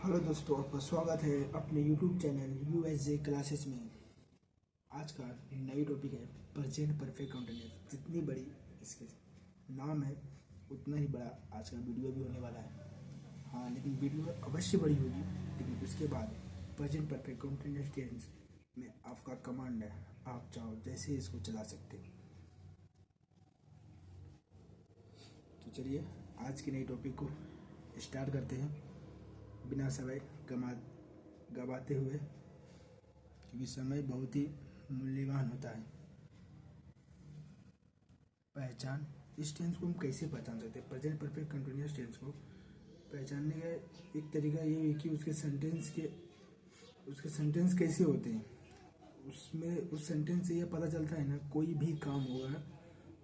Hello दोस्तों, आपका स्वागत है अपने यूट्यूब चैनल यूएसजे क्लासेस में। आज का नई टॉपिक है प्रेजेंट परफेक्ट कंटिन्यूअस। जितनी बड़ी इसके नाम है उतना ही बड़ा आज का वीडियो भी होने वाला है। हाँ, लेकिन वीडियो अवश्य बड़ी होगी, लेकिन उसके बाद प्रेजेंट परफेक्ट कंटिन्यूअस टेंस में आपका कमांड है, आप चाहो जैसे इसको चला सकते हो। तो चलिए आज की नई टॉपिक को स्टार्ट करते हैं बिना समय गवाते हुए, क्योंकि समय बहुत ही मूल्यवान होता है। पहचान, इस टेंस को हम कैसे पहचान सकते हैं? प्रेजेंट परफेक्ट कंटिन्यूअस टेंस को पहचानने का एक तरीका ये है कि उसके सेंटेंस कैसे होते हैं, उसमें उस सेंटेंस से यह पता चलता है ना, कोई भी काम होगा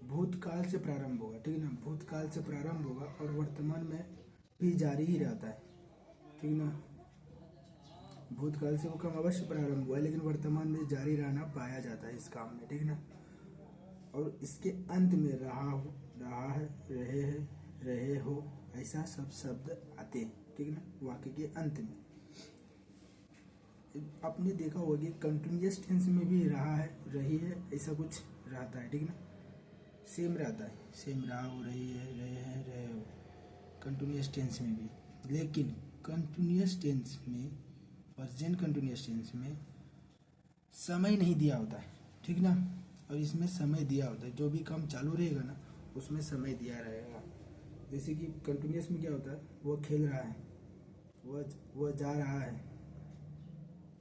भूतकाल से प्रारंभ होगा, ठीक है ना। भूतकाल से प्रारंभ होगा और वर्तमान में भी जारी ही रहता है, ठीक ना। भूतकाल से वो काम अवश्य प्रारंभ हुआ है, लेकिन वर्तमान में जारी रहना पाया जाता है इस काम में, ठीक ना। और इसके अंत में रहा है, रहे हो, ऐसा सब शब्द आते हैं, ठीक ना, वाक्य के अंत में। आपने देखा होगा कि कंटिन्यूअस टेंस में भी रहा है, रही है, ऐसा कुछ रहता है, ठीक ना। सेम रहता है, सेम रहा हो, रही है, रहे हो, कंटिन्यूअस टेंस में भी। लेकिन कंटिन्यूअस टेंस में, प्रेजेंट कंटिन्यूअस टेंस में समय नहीं दिया होता है, ठीक ना। और इसमें समय दिया होता है, जो भी काम चालू रहेगा ना उसमें समय दिया रहेगा। जैसे कि कंटिन्यूअस में क्या होता है, वो खेल रहा है, वह जा रहा है।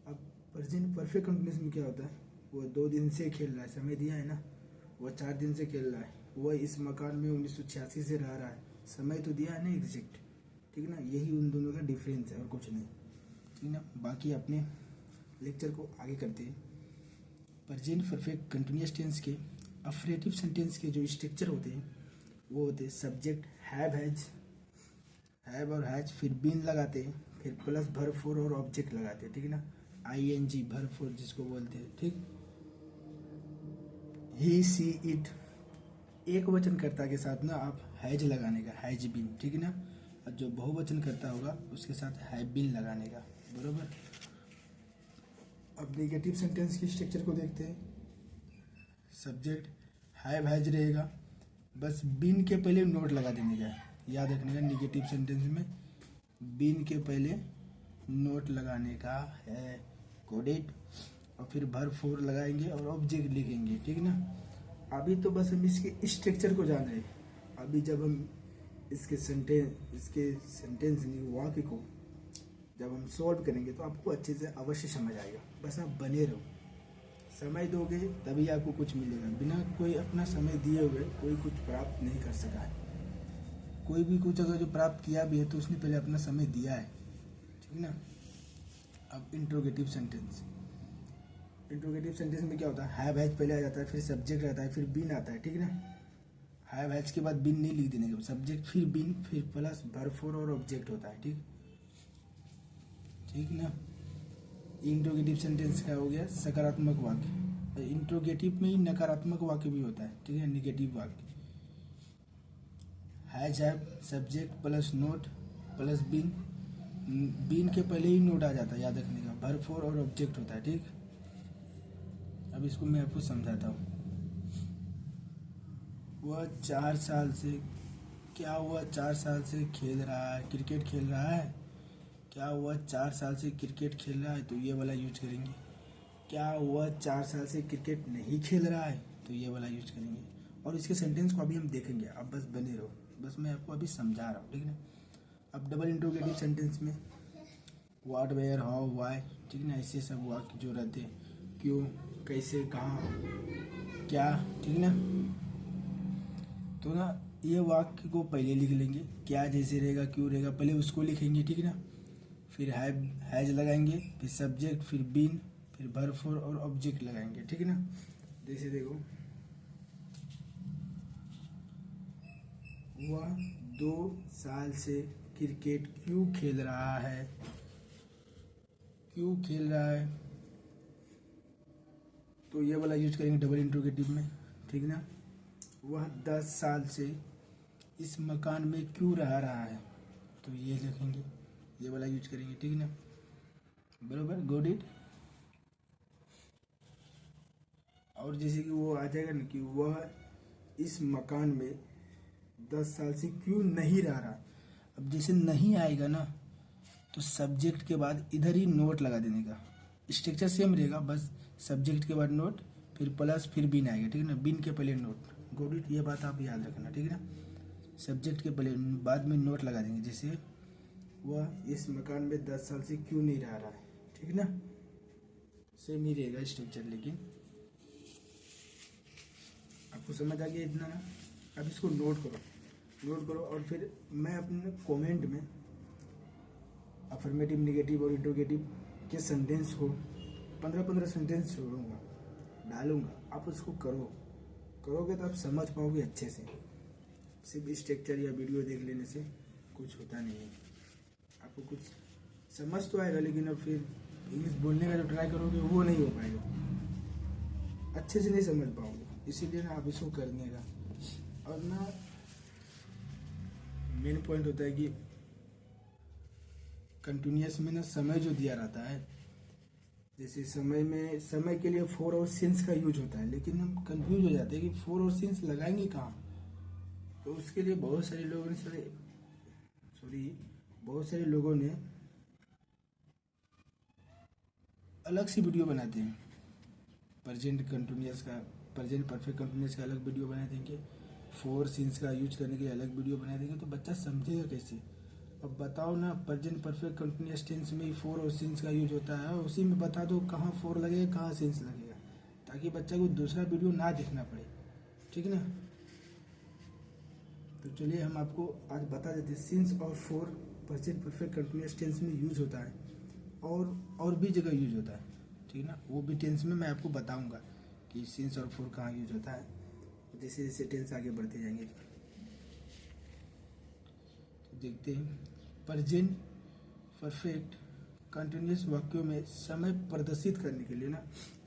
अब प्रेजेंट परफेक्ट कंटिन्यूअस में क्या होता है, वो 2 दिन से खेल रहा है, समय दिया है ना। वह 4 दिन से खेल रहा है, वह इस मकान में 1986 से रह रहा है, समय तो दिया है ना एग्जैक्ट, ठीक ना। यही उन दोनों का डिफरेंस है और कुछ नहीं, ठीक ना। बाकी अपने लेक्चर को आगे करते हैं। प्रेजेंट परफेक्ट कंटिन्यूअस टेंस के अफर्मेटिव सेंटेंस के जो स्ट्रक्चर होते हैं वो होते हैं सब्जेक्ट हैव और हैज, फिर बीन लगाते हैं, फिर प्लस वर्ब फॉर और ऑब्जेक्ट लगाते हैं, ठीक है ना। आईएनजी वर्ब फॉर जिसको बोलते हैं, ठीक। ही सी इट, एक वचनकर्ता के साथ ना आप हैज लगाने का, हैज बीन, ठीक है ना। और जो बहुवचनकर्ता होगा उसके साथ हैव बीन लगाने का, बरोबर। अब नेगेटिव सेंटेंस की स्ट्रक्चर को देखते हैं। सब्जेक्ट हैव हैज रहेगा, बस बीन के पहले नोट लगा देने का, याद रखने का। नेगेटिव सेंटेंस में बीन के पहले नोट लगाने का है, कोडेड। और फिर वर्ब फॉर लगाएंगे और ऑब्जेक्ट लिखेंगे, ठीक ना। अभी तो बस हम इसके स्ट्रक्चर को जान रहे हैं। अभी जब हम इसके सेंटेंस नहीं, वाक्य को जब हम सॉल्व करेंगे तो आपको अच्छे से अवश्य समझ आएगा। बस आप बने रहो, समय दोगे तभी आपको कुछ मिलेगा। बिना कोई अपना समय दिए हुए कोई कुछ प्राप्त नहीं कर सका है। कोई भी कुछ अगर जो प्राप्त किया भी है तो उसने पहले अपना समय दिया है, ठीक ना। अब इंट्रोगेटिव सेंटेंस में क्या होता है, हैव हैज पहले आ जाता है, फिर सब्जेक्ट रहता है, फिर बीन आता है, ठीक ना। हैव हैज के बाद बीन नहीं लिख देने का, सब्जेक्ट फिर बीन फिर प्लस वर्ब फॉर और ऑब्जेक्ट होता है, ठीक ना। इंट्रोगेटिव सेंटेंस का हो गया सकारात्मक वाक्य। इंट्रोगेटिव में ही नकारात्मक वाक्य भी होता है, ठीक है, निगेटिव वाक्य। Has have subject plus not plus been, been के पहले ही नोट आ जाता है, याद रखने का। वर्ब फॉर और ऑब्जेक्ट होता है, ठीक। अब इसको मैं आपको समझाता हूँ। वह 4 साल से, क्या हुआ 4 साल से खेल रहा है, क्रिकेट खेल रहा है। क्या हुआ 4 साल से क्रिकेट खेल रहा है, तो ये वाला यूज करेंगे। क्या हुआ 4 साल से क्रिकेट नहीं खेल रहा है, तो ये वाला यूज करेंगे। और इसके सेंटेंस को अभी हम देखेंगे, अब बस बने रहो, बस मैं आपको अभी समझा रहा हूँ, ठीक है ना। अब डबल इंट्रोगेटिव सेंटेंस में व्हाट, वेयर, हाउ, व्हाई, ठीक ना, ऐसे सब वाक्य जो रहते हैं, क्यों, कैसे, कहाँ, क्या, ठीक ना। तो ना ये वाक्य को पहले लिख लेंगे, क्या जैसे रहेगा, क्यों रहेगा, पहले उसको लिखेंगे, ठीक ना। फिर हैज लगाएंगे, फिर सब्जेक्ट, फिर बीन, फिर वर्ब फॉर और ऑब्जेक्ट लगाएंगे, ठीक है ना। जैसे देखो, वह 2 साल से क्रिकेट क्यों खेल रहा है, क्यों खेल रहा है, तो ये वाला यूज करेंगे डबल इंट्रोगेटिव में, ठीक ना। वह 10 साल से इस मकान में क्यों रह रहा है, तो ये लिखेंगे। ये वाला यूज करेंगे, ठीक है ना, बरोबर, गॉट इट। और जैसे कि वो आ जाएगा ना कि वह इस मकान में 10 साल से क्यों नहीं रह रहा। अब जैसे नहीं आएगा ना तो सब्जेक्ट के बाद इधर ही नोट लगा देने का, स्ट्रक्चर सेम रहेगा, बस सब्जेक्ट के बाद नोट, फिर प्लस, फिर बिन आएगा, ठीक है ना, बिन के पहले नोट, गॉट इट, ये बात आप याद रखना, ठीक है ना। सब्जेक्ट के पहले बाद में नोट लगा देंगे, जैसे वह इस मकान में 10 साल से क्यों नहीं रह रहा है, ठीक है ना, सेम ही रहेगा स्ट्रक्चर। लेकिन आपको समझ आ गया इतना ना। अब इसको नोट करो और फिर मैं अपने कमेंट में अफर्मेटिव, नेगेटिव और इंट्रोगेटिव के सेंटेंस को 15-15 सेंटेंस छोड़ूंगा, डालूंगा, आप उसको करोगे तो आप समझ पाओगे अच्छे से। सिर्फ स्ट्रक्चर या वीडियो देख लेने से कुछ होता नहीं है, आपको कुछ समझ तो आएगा, लेकिन अब फिर इंग्लिश बोलने का जो ट्राई करोगे वो नहीं हो पाएगा, अच्छे से नहीं समझ पाओगे। इसीलिए ना आप इसको करने का, और ना मेन पॉइंट होता है कि कंटिन्यूस में ना समय जो दिया रहता है, जैसे समय के लिए फोर और सिंस का यूज होता है, लेकिन हम कंफ्यूज हो जाते हैं कि फोर और सिंस लगाएंगे कहाँ। तो उसके लिए बहुत सारे लोगों ने अलग सी वीडियो बनाते हैं। प्रेजेंट परफेक्ट कंटिन्यूस का अलग वीडियो बना देंगे, फोर सिंस का यूज करने के लिए अलग वीडियो बना देंगे, तो बच्चा समझेगा कैसे। अब बताओ ना, प्रेजेंट परफेक्ट कंटिन्यूस टेंस में फोर और सिंस का यूज होता है, और उसी में बता दो कहाँ फोर लगेगा कहाँ सिंस लगेगा, ताकि बच्चा को दूसरा वीडियो ना देखना पड़े, ठीक है ना। तो चलिए हम आपको आज बता देते हैं सिंस और for present perfect continuous tense में यूज होता है, और भी जगह यूज होता है, ठीक है ना। वो भी टेंस में मैं आपको बताऊंगा कि सिंस और फोर कहाँ यूज होता है, जैसे जैसे टेंस आगे बढ़ते जाएंगे। तो देखते हैं, प्रेजेंट परफेक्ट कंटिन्यूस वाक्यों में समय प्रदर्शित करने के लिए ना,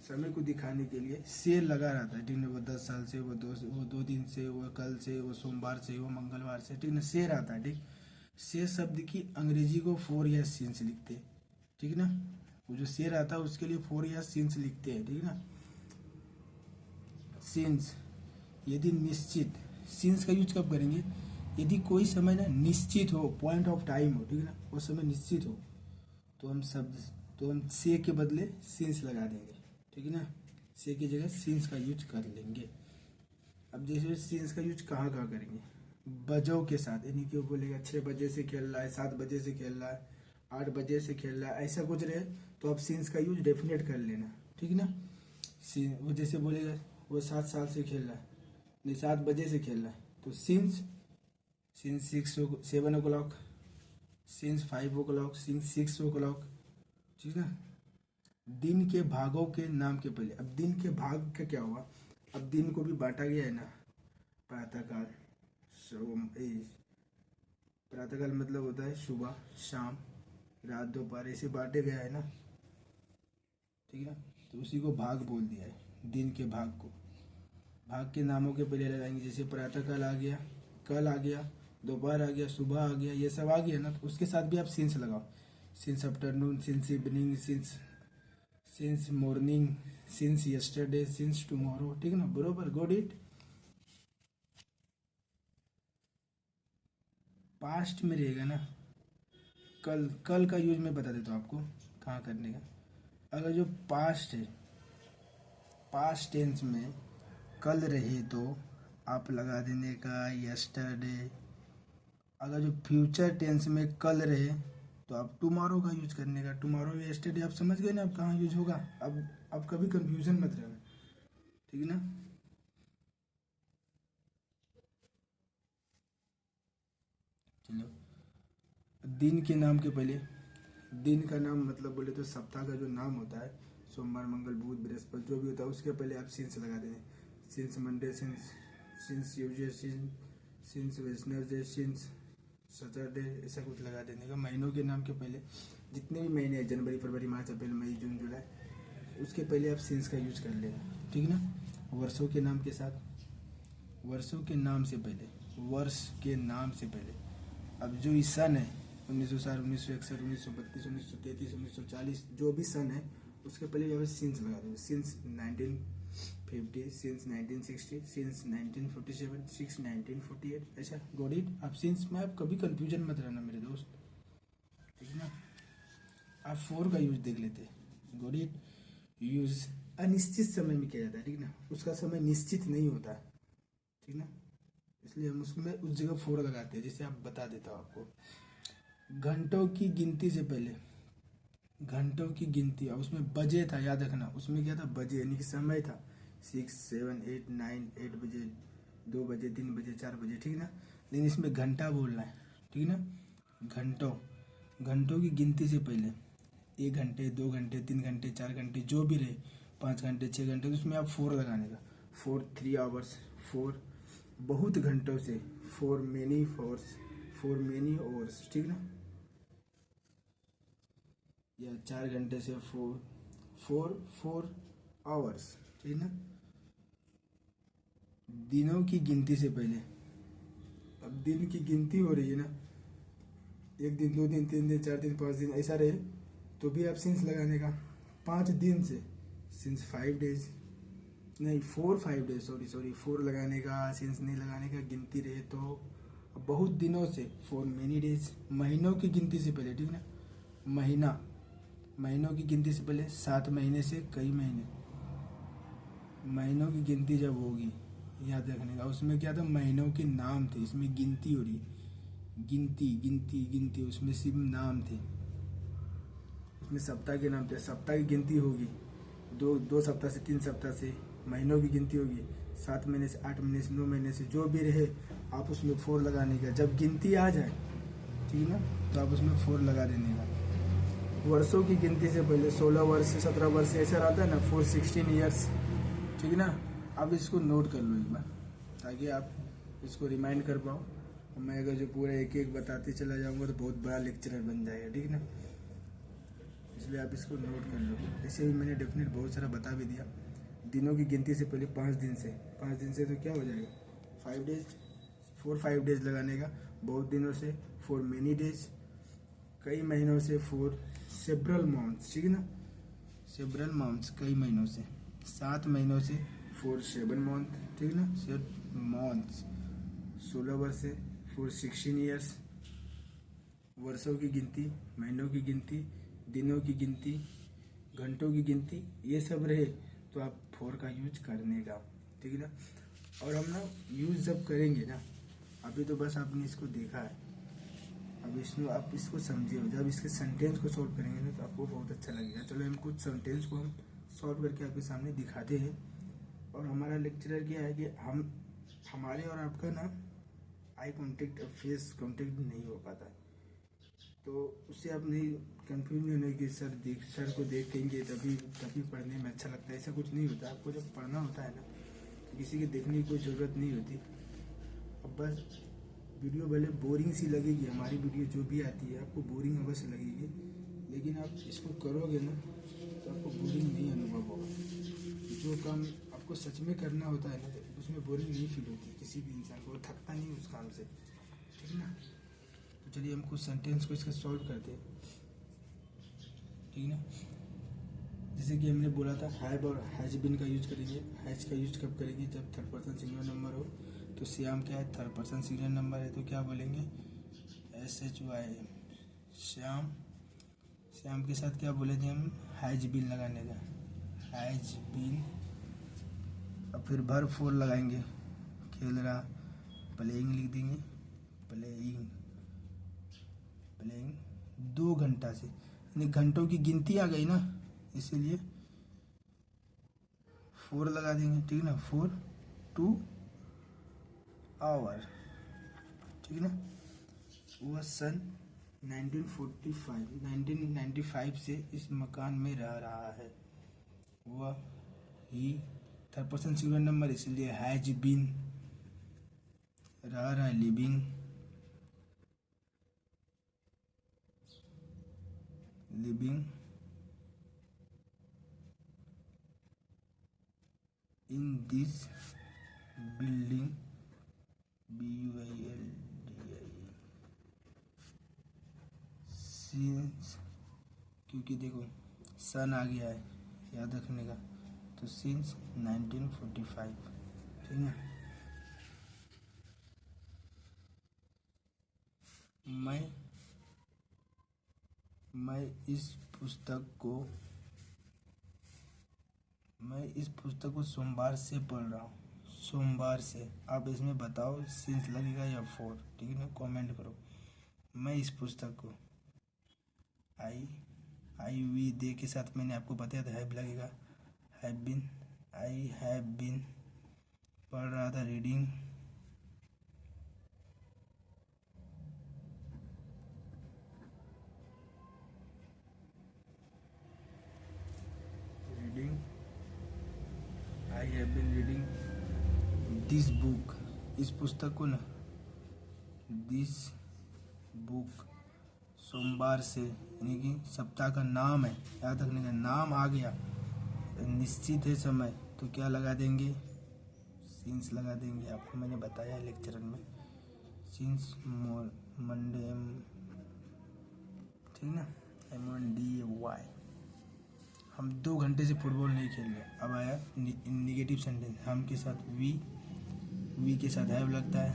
समय को दिखाने के लिए से लगा रहता है, ठीक है। वो 10 साल से, वो 2 दिन से, वो कल से, वो सोमवार से, वो मंगलवार से, ठीक है ना, से रहता है, ठीक। से शब्द की अंग्रेजी को फोर या सिंस लिखते हैं, ठीक है ना। वो जो से रहता है उसके लिए फोर या सिंस लिखते हैं, ठीक है ना। सिंस यदि निश्चित, सिंस का यूज कब करेंगे, यदि कोई समय ना निश्चित हो, पॉइंट ऑफ टाइम हो, ठीक है ना, वो समय निश्चित हो, तो हम से के बदले सिंस लगा देंगे, ठीक है ना। से की जगह सिंस का यूज कर लेंगे। अब जैसे सिंस का यूज कहाँ कहाँ करेंगे, बजों के साथ, यानी कि वो बोलेगा 6 बजे से खेल रहा है, 7 बजे से खेल रहा है, 8 बजे से खेल रहा है, ऐसा कुछ रहे तो आप सिंस का यूज डेफिनेट कर लेना, ठीक है ना। वो जैसे बोलेगा वो 7 साल से खेल रहा है, नहीं 7 बजे से खेल रहा है, तो since 7 o'clock, since 5 o'clock, since 6 o'clock, ठीक है ना। दिन के भागों के नाम के पहले, अब दिन के भाग का क्या हुआ, अब दिन को भी बांटा गया है ना, प्रातःकाल, प्रातःकाल मतलब होता है सुबह, शाम, रात, दोपहर, ऐसे बांटे गया है ना, ठीक है ना। तो उसी को भाग बोल दिया है, दिन के भाग को। भाग के नामों के पहले लगाएंगे, जैसे प्रातःकाल आ गया, कल आ गया, दोपहर आ गया, सुबह आ गया, ये सब आ गया ना, तो उसके साथ भी आप सिंस लगाओ, since afternoon, since evening, since morning, since yesterday, since tomorrow, ठीक है ना, बरोबर, गॉट इट। पास्ट में रहेगा ना, कल का यूज मैं बता देता हूँ आपको कहाँ करने का। अगर जो पास्ट है, पास्ट टेंस में कल रहे तो आप लगा देने का यस्टरडे। अगर जो फ्यूचर टेंस में कल रहे तो आप टुमारो का यूज करने का, टुमारो यस्टरडे, आप समझ गए ना अब कहाँ यूज होगा। अब कभी कंफ्यूजन मत रहना, ठीक है ना। चलो, दिन के नाम के पहले, दिन का नाम मतलब बोले तो सप्ताह का जो नाम होता है, सोमवार, मंगल, बुध, बृहस्पति, जो भी होता है उसके पहले आप सिंस लगा देंगे, since Monday, since Tuesday, since Wednesday, since Saturday, ऐसा कुछ लगा देने का। महीनों के नाम के पहले जितने भी महीने हैं, जनवरी, फरवरी, मार्च, अप्रैल, मई, जून, जुलाई, उसके पहले आप सिंस का यूज कर लेना, ठीक है ना। वर्षों के नाम के साथ, वर्षों के नाम से पहले, वर्ष के नाम से पहले, अब जो सन है, 1960, 1961, 1932, 1933, 1940, जो भी सन है उसके पहले यहाँ पे सिंस लगा देंगे। सिंस 1950, सिंस 1960, सिंस 1947, सिंस 1948, ऐसा गॉट इट। आप सिंस में आप कभी कंफ्यूजन मत रहना मेरे दोस्त, ठीक है ना। आप फोर का यूज देख लेते, गॉट इट। यूज अनिश्चित समय में किया जाता है, ठीक ना, उसका समय निश्चित नहीं होता, ठीक ना, इसलिए हम उसमें उस जगह फोर लगाते हैं। जैसे आप बता देता हूँ आपको, घंटों की गिनती से पहले, घंटों की गिनती, और उसमें बजे था, याद रखना, उसमें क्या था, बजे यानी कि समय था, 6, 7, 8, 9, 8 बजे, 2 बजे, 3 बजे, 4 बजे, ठीक ना। लेकिन इसमें घंटा बोलना है, ठीक ना। घंटों, घंटों की गिनती से पहले 1 घंटे, 2 घंटे, 3 घंटे, 4 घंटे, जो भी रहे, 5 घंटे, 6 घंटे, तो उसमें आप फोर लगाने का। 4 3 आवर्स, 4 बहुत घंटों से, 4 मेनी फोर्स, 4 मेनी आवर्स, ठीक ना। या 4 घंटे से 4 आवर्स, ठीक ना। दिनों की गिनती से पहले, अब दिन की गिनती हो रही है ना, 1 दिन, 2 दिन, 3 दिन, 4 दिन, 5 दिन, ऐसा रहे तो भी आप सिंस लगाने का। 5 दिन से सिंस 5 डेज, नहीं 5 डेज, सॉरी 4 लगाने का, सिंस नहीं लगाने का, गिनती रहे तो। बहुत दिनों से 4 मेनी डेज, महीनों की गिनती से पहले, ठीक ना। महीना, महीनों की गिनती से पहले 7 महीने से कई महीने, महीनों की गिनती जब होगी, याद रखने का। उसमें क्या था, महीनों के नाम थे, इसमें गिनती हो रही, गिनती गिनती गिनती, उसमें सिर्फ नाम थे, उसमें सप्ताह के नाम थे। सप्ताह की गिनती होगी, 2 सप्ताह से, 3 सप्ताह से। महीनों की गिनती होगी 7 महीने से, 8 महीने से, 9 महीने से, जो भी रहे आप उसमें 4 लगाने का। जब गिनती आ जाए, ठीक है ना, तो आप उसमें 4 लगा देने का। वर्षों की गिनती से पहले 16 वर्ष, 17 वर्ष, ऐसा रहता है ना, 416 ईयर्स, ठीक है ना। आप इसको नोट कर लो एक बार, ताकि आप इसको रिमाइंड कर पाओ। और मैं अगर जो पूरा एक एक बताते चला जाऊंगा तो बहुत बड़ा लेक्चरर बन जाएगा, ठीक है ना, इसलिए आप इसको नोट कर लो। ऐसे भी मैंने डेफिनेट बहुत सारा बता भी दिया। दिनों की गिनती से पहले 5 दिन से, 5 दिन से तो क्या हो जाएगा, 5 डेज, 5 डेज लगाने का। बहुत दिनों से 4 मेनी डेज, कई महीनों से 4 सेब्रल मंथ्स, ठीक है ना, सेब्रल मंथ्स, कई महीनों से। 7 महीनों से 4 7 मंथ, ठीक है ना, 7 मंथ्स। 16 वर्ष से 416 ईयर्स। वर्षों की गिनती, महीनों की गिनती, दिनों की गिनती, घंटों की गिनती, ये सब रहे तो आप 4 का यूज करने का, ठीक है ना। और हम ना यूज जब करेंगे ना, अभी तो बस आपने इसको देखा है, अब इसमें आप इसको समझे हो। जब इसके सेंटेंस को सॉल्व करेंगे ना तो आपको बहुत अच्छा लगेगा। चलो हम कुछ सेंटेंस को हम सॉल्व करके आपके सामने दिखाते हैं। और हमारा लेक्चरर क्या है कि हम, हमारे और आपका ना आई कांटेक्ट, फेस कांटेक्ट नहीं हो पाता है, तो उससे आप नहीं कंफ्यूज नहीं होने कि सर को देखेंगे तभी पढ़ने में अच्छा लगता है, ऐसा कुछ नहीं होता। आपको जब पढ़ना होता है ना तो किसी के देखने की कोई ज़रूरत नहीं होती। अब बस वीडियो भले बोरिंग सी लगेगी, हमारी वीडियो जो भी आती है आपको बोरिंग अवश्य लगेगी, लेकिन आप इसको करोगे ना तो आपको बोरिंग नहीं अनुभव होगा। जो काम आपको सच में करना होता है ना तो उसमें बोरिंग नहीं फील होती किसी भी इंसान को, थकता नहीं उस काम से, ठीक ना। तो चलिए हम कुछ सेंटेंस को इसका सॉल्व करते हैं, ठीक ना। जैसे कि हमने बोला था हैव और हैज बीन का यूज करेंगे। हैज का यूज कब करेंगे, जब 3rd पर्सन सिंगुलर नंबर हो। तो श्याम क्या है, 3rd पर्सन सिंगुलर नंबर है, तो क्या बोलेंगे, SHY, श्याम। श्याम के साथ क्या बोले थे हम, हैज बीन लगाने का, हैज बीन। अब फिर भर 4 लगाएंगे, खेल रहा, प्लेइंग लिख देंगे, प्लेइंग, प्लेइंग 2 घंटा से, यानी घंटों की गिनती आ गई ना, इसीलिए 4 लगा देंगे, ठीक ना, 4 2 आवर, ठीक ना। वह सन 1995 से इस मकान में रह रहा है। वह ही 3rd पर्सन सिंगुलर नंबर, इसलिए हैज बीन, रह रहा है, living, living in this building, BUILDING, since, क्योंकि देखो सन आ गया है याद रखने का, तो सिंस 1945, ठीक है। मैं इस पुस्तक को सोमवार से पढ़ रहा हूँ। सोमवार से, आप इसमें बताओ सिंस लगेगा या फॉर, ठीक है ना, कमेंट करो। मैं इस पुस्तक को आई वी दे के साथ मैंने आपको बताया था हैव लगेगा, आई हैव बीन पढ़ रहा था, reading I have been reading this book, इस पुस्तक को ना, दिस बुक सोमवार से, यानी कि सप्ताह का नाम है, याद रखने का, नाम आ गया, निश्चित है समय, तो क्या लगा देंगे, सिंस लगा देंगे। आपको मैंने बताया लेक्चर में, सिंस मंडे, ठीक ना, MONDAY। हम 2 घंटे से फुटबॉल नहीं खेल रहे। अब आया निगेटिव सेंटेंस, हम के साथ वी के साथ हैव लगता है,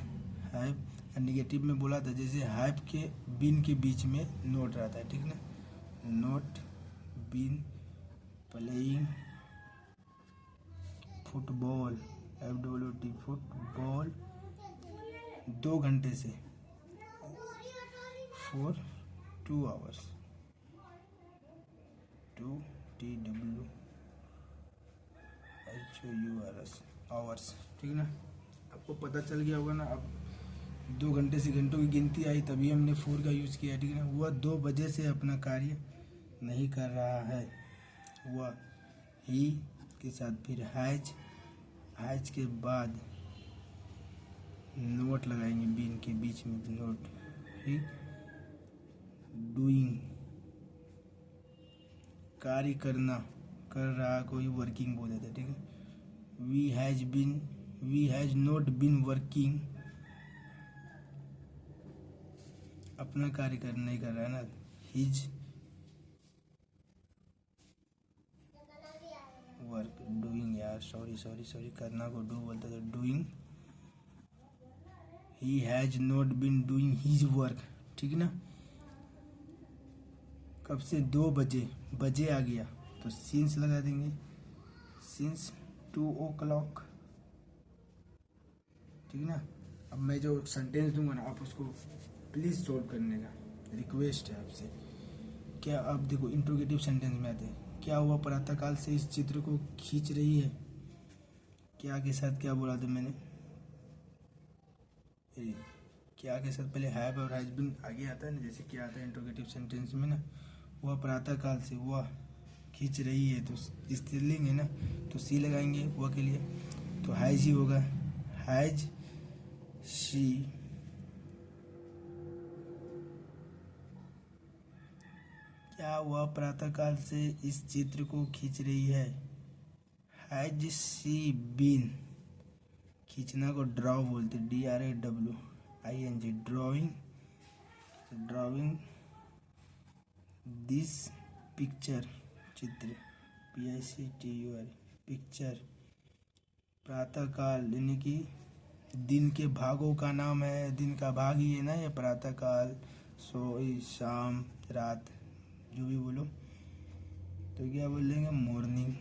हैव। निगेटिव में बोला था जैसे हैव के बीन के बीच में नोट रहता है, ठीक ना, not been playing football, FWOT football 2 घंटे से, फॉर 2 आवर्स, 2 TWHOURS आवर्स, ठीक ना। आपको पता चल गया होगा ना। अब 2 घंटे से घंटों की गिनती आई, तभी हमने 4 का यूज़ किया, ठीक है ना। वह 2 बजे से अपना कार्य नहीं कर रहा है, वह ही के साथ फिर हैज के बाद नोट लगाएंगे, बीन के बीच में नोट, ठीक। डूइंग कार्य करना, कर रहा, कोई वर्किंग बोल देते, ठीक है। We has not been working, अपना कार्य कर नहीं कर रहा है ना, हिज वर्क, डूइंग, यार सॉरी करना को डू बोलते थे, doing, he has not been doing his work, ठीक ना। कब से, 2 बजे आ गया, तो सिंस लगा देंगे, सिंस 2 o'clock, ठीक ना। अब मैं जो सेंटेंस दूंगा ना, आप उसको प्लीज़ सॉल्व करने का रिक्वेस्ट है आपसे। क्या आप देखो इंट्रोगेटिव सेंटेंस में आते हैं, क्या हुआ प्रातःकाल से इस चित्र को खींच रही है, क्या के साथ क्या बोला था मैंने, क्या के साथ पहले हैव और हैज बीन आगे आता है ना, जैसे क्या आता है इंट्रोगेटिव सेंटेंस में ना, वह प्रातःकाल से, वह खींच रही है, तो स्त्रीलिंग है ना, तो सी लगाएंगे वह के लिए, तो हैज ही होगा, हैज शी, क्या वह प्रातःकाल से इस चित्र को खींच रही है, हैज शी बीन, खींचना को ड्रॉ बोलते, DRAWING, ड्राइंग दिस पिक्चर, चित्र, PICTUR, पिक्चर। प्रातःकाल यानी कि दिन के भागों का नाम है, दिन का भाग ही है ना ये प्रातःकाल, शाम, रात, जो भी बोलो, तो क्या बोलेंगे, मॉर्निंग,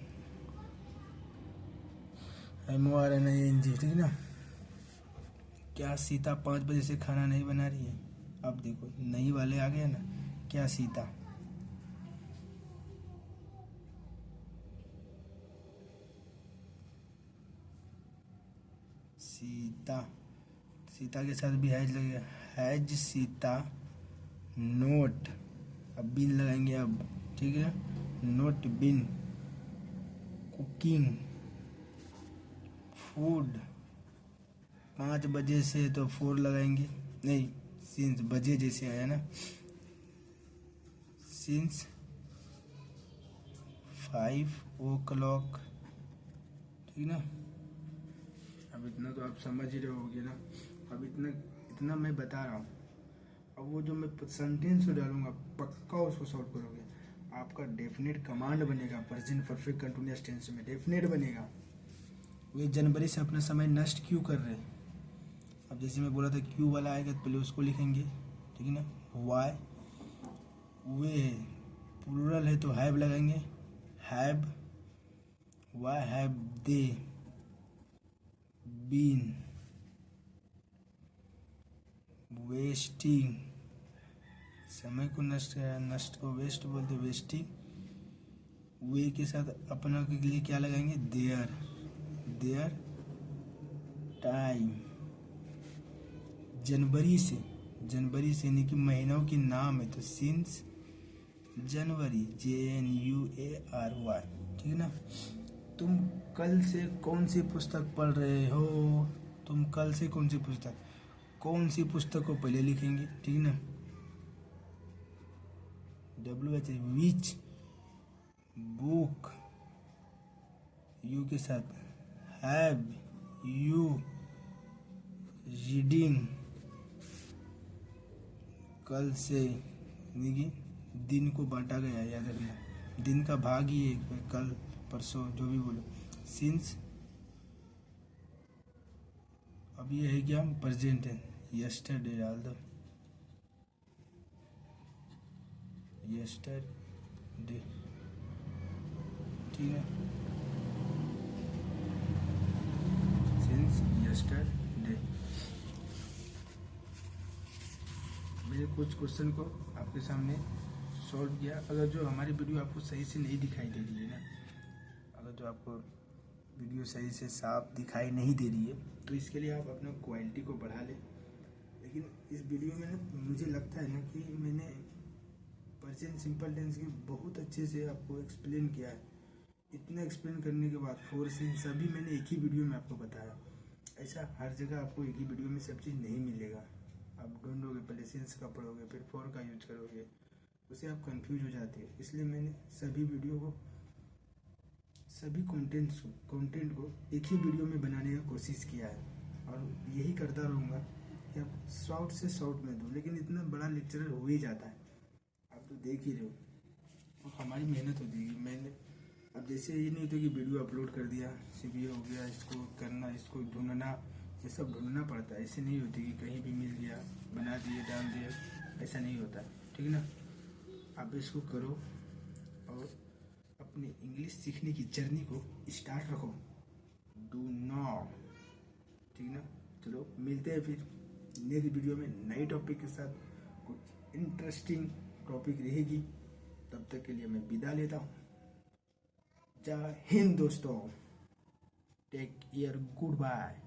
MORNING, ठीक ना। क्या सीता 5 बजे से खाना नहीं बना रही है, अब देखो नहीं वाले आ गए ना, क्या सीता, सीता के साथ भी हैज लगेगा, हैज सीता नोट, अब बिन लगाएंगे अब, ठीक है, नोट बिन कुकिंग फूड, 5 बजे से, तो 4 लगाएंगे, नहीं, सिंस बजे जैसे आया ना, सिंस 5 o'clock, ठीक ना। अब इतना तो आप समझ ही रहे होगे ना। अब इतना मैं बता रहा हूँ, अब वो जो मैं सेंटेंस डालूंगा पक्का उसको सॉल्व करोगे। आपका डेफिनेट कमांड बनेगा प्रेजेंट परफेक्ट कंटिन्यूअस टेंस में, डेफिनेट बनेगा। वे जनवरी से अपना समय नष्ट क्यों कर रहे हैं। अब जैसे मैं बोला था क्यों वाला आएगा तो पहले उसको लिखेंगे, ठीक है ना। वाई, वे प्लूरल है तो हैव लगाएंगे, have, why have they been wasting, समय को नष्ट को वेस्ट बोलते, वेस्टिंग। वे के साथ अपना के लिए क्या लगाएंगे, देयर टाइम। जनवरी से यानी कि महीनों के नाम है तो सिंस जनवरी, JNUARY, ठीक है ना। तुम कल से कौन सी पुस्तक पढ़ रहे हो, तुम कल से कौन सी पुस्तक को पहले लिखेंगे, ठीक है ना। WH विच बुक, यू के साथ हैव यू रीडिंग, कल से यानी कि दिन को बांटा गया, याद रखना दिन का भाग ही है, कल परसों जो भी बोलो, सिंस। अब ये है क्या, प्रेजेंट है, यस्टरडे डाल दो, यस्टरडे, ठीक है, सिंस यस्टरडे। मैंने कुछ क्वेश्चन को आपके सामने सॉल्व किया। अगर जो हमारी वीडियो आपको सही से नहीं दिखाई दे रही है ना, अगर जो आपको वीडियो सही से साफ दिखाई नहीं दे रही है तो इसके लिए आप अपना क्वालिटी को बढ़ा लें। लेकिन इस वीडियो में ना मुझे लगता है ना कि मैंने प्रेजेंट सिंपल टेंस के बहुत अच्छे से आपको एक्सप्लेन किया है। इतना एक्सप्लेन करने के बाद फोर सीन सभी मैंने एक ही वीडियो में आपको बताया। ऐसा हर जगह आपको एक ही वीडियो में सब चीज़ नहीं मिलेगा। आप ढूंढोगे, पहले सिंस का पढ़ोगे, फिर फोर का यूज करोगे, उससे आप कंफ्यूज हो जाते हो। इसलिए मैंने सभी वीडियो को, सभी कंटेंट को एक ही वीडियो में बनाने का कोशिश किया है और यही करता रहूँगा कि आप शॉर्ट से शॉर्ट में दूँ। लेकिन इतना बड़ा लेक्चरर हो ही जाता है, आप तो देख ही रहे हो, और हमारी मेहनत होती है। मैंने अब जैसे ये नहीं होता कि वीडियो अपलोड कर दिया सिर्फ ये हो गया, इसको करना, इसको ढूंढना, ये सब ढूंढना पड़ता है। ऐसे नहीं होती कि कहीं भी मिल गया बना दिए डाल दिए, ऐसा नहीं होता है, ठीक है ना। आप इसको करो और अपनी इंग्लिश सीखने की जर्नी को स्टार्ट रखो, डू नॉट, ठीक है ना। चलो मिलते हैं फिर नेक्स्ट वीडियो में नई टॉपिक के साथ, कुछ इंटरेस्टिंग टॉपिक रहेगी। तब तक के लिए मैं विदा लेता हूँ। जय हिंद दोस्तों, टेक केयर, गुड बाय।